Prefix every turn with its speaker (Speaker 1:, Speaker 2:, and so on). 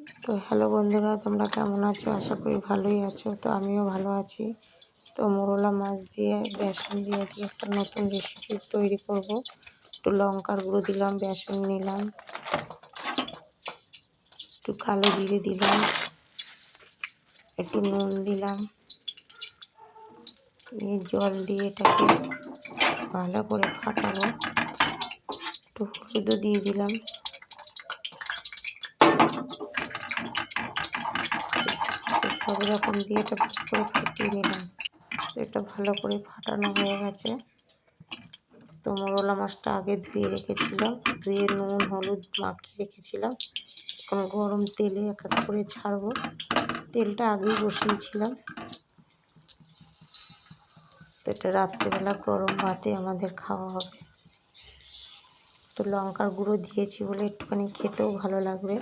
Speaker 1: তো হ্যালো বন্ধুরা, তোমরা কেমন আছো? আশা করি ভালোই আছো। তো আমিও ভালো আছি। তো মোরলা মাছ দিয়ে বেসন দিয়ে আজকে একটা নতুন রেসিপি তৈরি করব। একটু লঙ্কার গুঁড়ো দিলাম, বেসন নিলাম, একটু কালো জিরে দিলাম, একটু নুন দিলাম, নিয়ে জল দিয়ে এটাকে ভালো করে ফাটাবো। একটু হলুদও দিয়ে দিলাম। সব রকম দিয়ে এটা ভালো করে ফুটিয়ে নিলাম। তো এটা ভালো করে ফাটানো হয়ে গেছে। তো মোরলা মাছটা আগে ধুয়ে রেখেছিলাম, ধুয়ে নুন হলুদ মাখিয়ে রেখেছিলাম। এখন গরম তেলে এক এক করে ছাড়বো। তেলটা আগেই বসিয়েছিলাম। তো এটা রাত্রিবেলা গরম ভাতে আমাদের খাওয়া হবে। তো লঙ্কার গুঁড়ো দিয়েছি বলে একটুখানি খেতেও ভালো লাগবে।